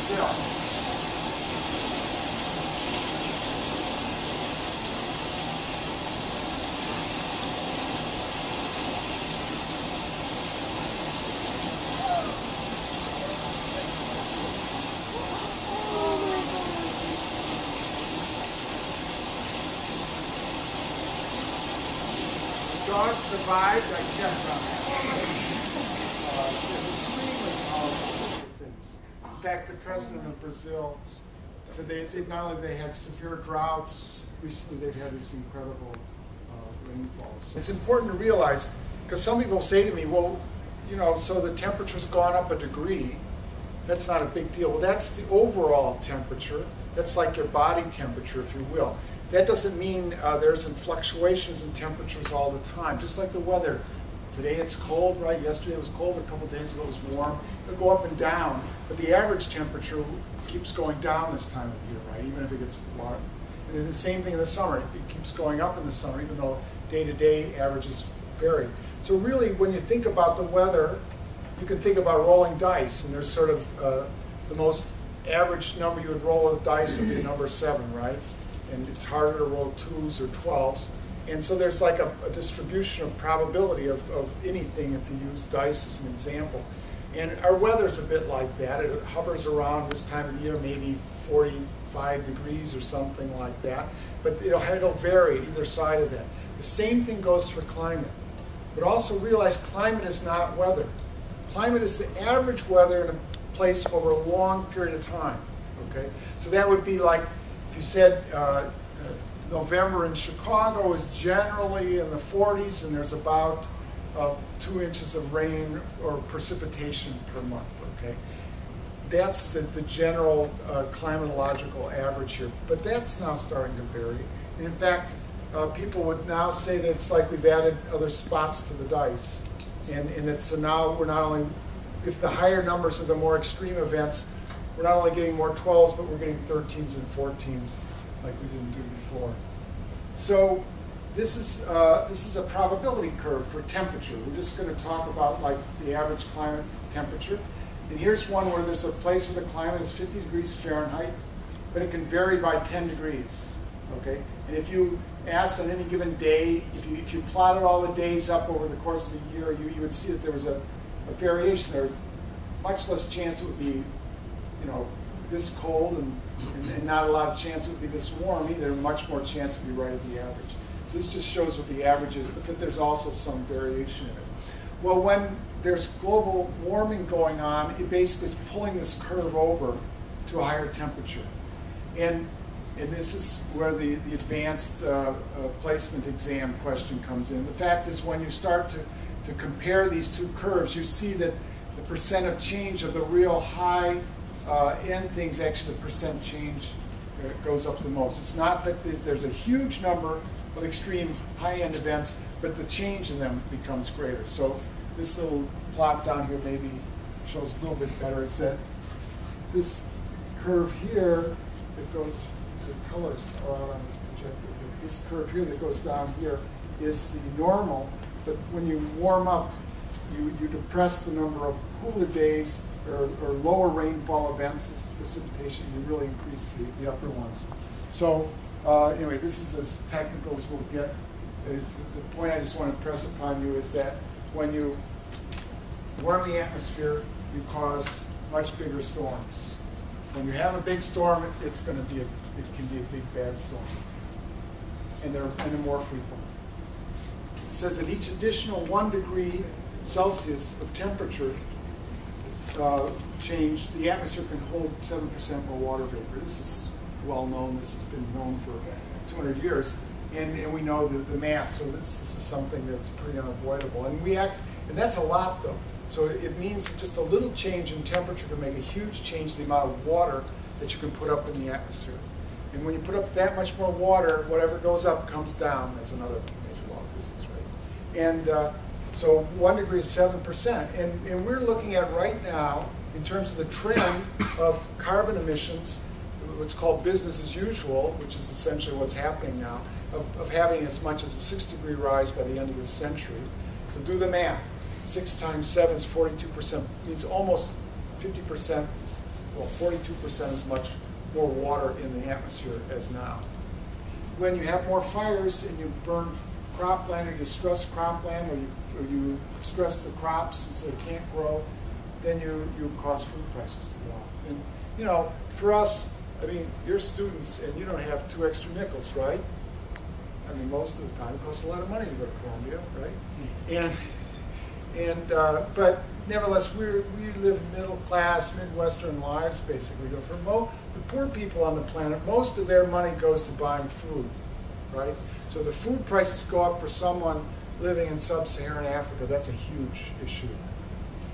Brazil. Dog survived, I checked on that. Extremely powerful things. In fact, the president of Brazil said they not only they had severe droughts, recently they've had these incredible rainfalls. It's important to realize, because some people say to me, well, you know, so the temperature's gone up a degree, that's not a big deal. Well, that's the overall temperature. That's like your body temperature, if you will. That doesn't mean there's fluctuations in temperatures all the time, just like the weather. Today it's cold, right? Yesterday it was cold, a couple days ago it was warm. It'll go up and down, but the average temperature keeps going down this time of year, right? Even if it gets warm. And then the same thing in the summer. It keeps going up in the summer, even though day-to-day averages vary. So really, when you think about the weather, you can think about rolling dice, and there's sort of the most average number you would roll with a dice would be number 7, right? And it's harder to roll 2s or 12s. And so there's like a distribution of probability of anything if you use dice as an example. And our weather's a bit like that. It hovers around this time of the year, maybe 45 degrees or something like that. But it'll vary either side of that. The same thing goes for climate. But also realize climate is not weather. Climate is the average weather in a place over a long period of time. Okay? So that would be like if you said November in Chicago is generally in the 40s and there's about 2 inches of rain or precipitation per month. Okay? That's the general climatological average here. But that's now starting to vary. And in fact, people would now say that it's like we've added other spots to the dice. And it's so now we're not only, if the higher numbers are the more extreme events, we're not only getting more 12s, but we're getting 13s and 14s like we didn't do before. So this is a probability curve for temperature. We're just going to talk about like the average climate temperature. And here's one where there's a place where the climate is 50 degrees Fahrenheit, but it can vary by 10 degrees. Okay? And if you asked on any given day, if you plotted all the days up over the course of a year, you would see that there was a variation. There was much less chance it would be, you know, this cold and not a lot of chance it would be this warm either. Much more chance it would be right at the average. So this just shows what the average is, but that there's also some variation in it. Well, when there's global warming going on, it basically is pulling this curve over to a higher temperature. And this is where the advanced placement exam question comes in. The fact is, when you start to compare these two curves, you see that the percent of change of the real high end things, actually the percent change goes up the most. It's not that there's a huge number of extreme high-end events, but the change in them becomes greater. So this little plot down here maybe shows a little bit better. Is that this curve here that goes, the colors are out on this projector. This curve here that goes down here is the normal, but when you warm up, you depress the number of cooler days or lower rainfall events, this is precipitation, you really increase the upper ones. So anyway, this is as technical as we'll get. The point I just want to press upon you is that when you warm the atmosphere, you cause much bigger storms. When you have a big storm, it can be a big bad storm, and they're more frequent. It says that each additional 1 degree Celsius of temperature change, the atmosphere can hold 7% more water vapor. This is well known. This has been known for 200 years, and we know the math. So this is something that's pretty unavoidable. And that's a lot though. So it means just a little change in temperature can make a huge change in the amount of water that you can put up in the atmosphere. And when you put up that much more water, whatever goes up comes down. That's another major law of physics, right? And so 1 degree is 7%. And we're looking at right now, in terms of the trend of carbon emissions, what's called business as usual, which is essentially what's happening now, of having as much as a 6 degree rise by the end of this century. So do the math. 6 times 7 is 42%, means almost 50% well, 42% as much more water in the atmosphere as now. When you have more fires and you burn cropland, or you stress cropland, or you stress the crops and so they can't grow, then you cause food prices to go up. And you know, for us, I mean, you're students and you don't have 2 extra nickels, right? I mean, most of the time it costs a lot of money to go to Columbia, right? But nevertheless, we live middle class, Midwestern lives, basically. For the poor people on the planet, most of their money goes to buying food, right? So the food prices go up for someone living in sub-Saharan Africa. That's a huge issue.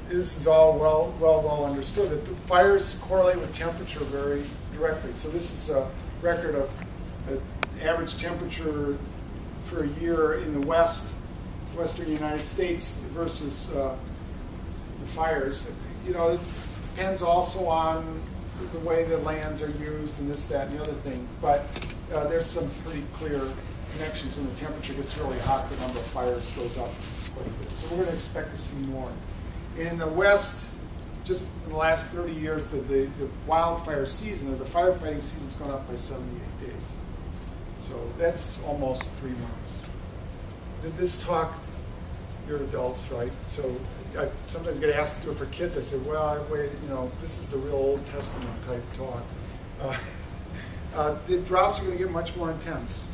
This is all well understood, that the fires correlate with temperature very directly. So this is a record of the average temperature for a year in the western United States versus the fires. You know, it depends also on the way the lands are used and this, that, and the other thing. But there's some pretty clear connections. When the temperature gets really hot, the number of fires goes up quite a bit. So we're going to expect to see more. In the West, just in the last 30 years, the wildfire season, or the firefighting season, has gone up by 78 days. So that's almost 3 months. This talk, you're adults, right? So I sometimes get asked to do it for kids. I say, well, wait, you know, this is a real Old Testament type talk. The droughts are going to get much more intense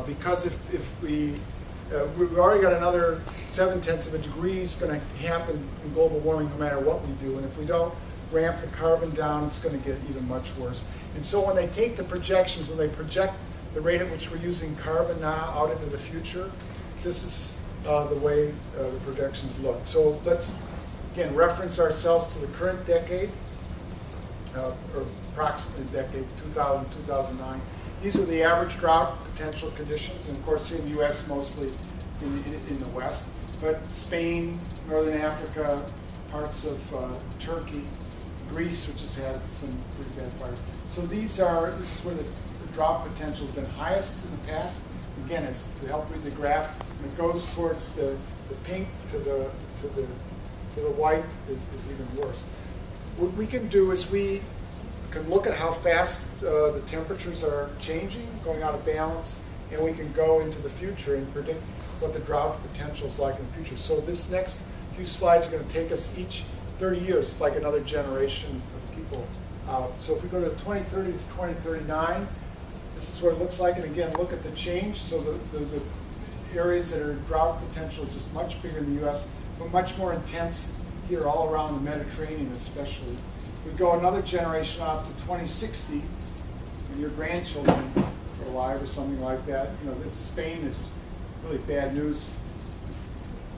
because if we've already got another 0.7 of a degree is going to happen in global warming no matter what we do. And if we don't ramp the carbon down, it's going to get even much worse. And so when they take the projections, when they project the rate at which we're using carbon now out into the future, this is the way the projections look. So let's, again, reference ourselves to the current decade, or approximately decade, 2000, 2009. These are the average drought potential conditions, and of course here in the U.S. mostly in the West, but Spain, Northern Africa, parts of Turkey, Greece, which has had some pretty bad fires. So this is where the drought potential has been highest in the past. Again, it's to help read the graph, and it goes towards the pink to the white is even worse. What we can do is we can look at how fast the temperatures are changing, going out of balance, and we can go into the future and predict what the drought potential is like in the future. So this next few slides are going to take us each 30 years. It's like another generation of people out. So if we go to 2030 to 2039, this is what it looks like. And again, look at the change. So the areas that are drought potential is just much bigger in the U.S., but much more intense here all around the Mediterranean especially. We go another generation out to 2060, and your grandchildren are alive or something like that. You know, this Spain is really bad news.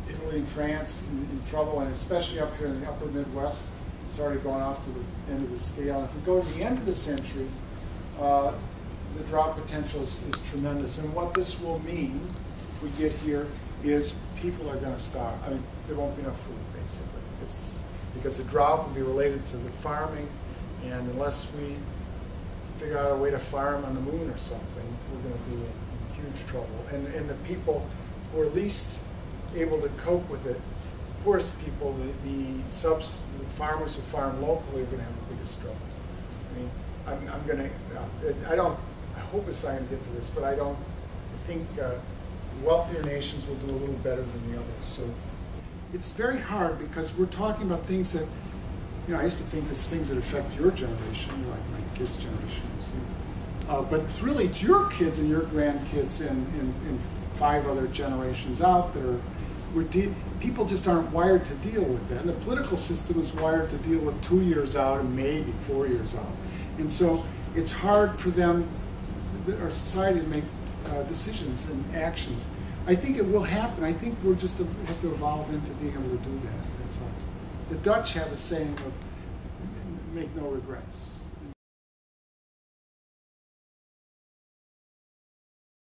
Italy and France in trouble, and especially up here in the upper Midwest, it's already gone off to the end of the scale. And if we go to the end of the century, the drought potential is tremendous. And what this will mean, if we get here, is people are going to starve. I mean, there won't be enough food, basically. It's because the drought will be related to the farming, and unless we figure out a way to farm on the moon or something, we're going to be in huge trouble. And the people who are least able to cope with it, poorest people, the farmers who farm locally are going to have the biggest trouble. I mean, I'm going to, I hope it's not going to get to this, but I think wealthier nations will do a little better than the others. So it's very hard because we're talking about things that, you know, I used to think there's things that affect your generation, like my kids' generation. But it's really your kids and your grandkids and 5 other generations out that are, people just aren't wired to deal with that. And the political system is wired to deal with 2 years out and maybe 4 years out. And so it's hard for them, our society, to make decisions and actions. I think it will happen. I think we'll just have to evolve into being able to do that. That's all. The Dutch have a saying of make no regrets.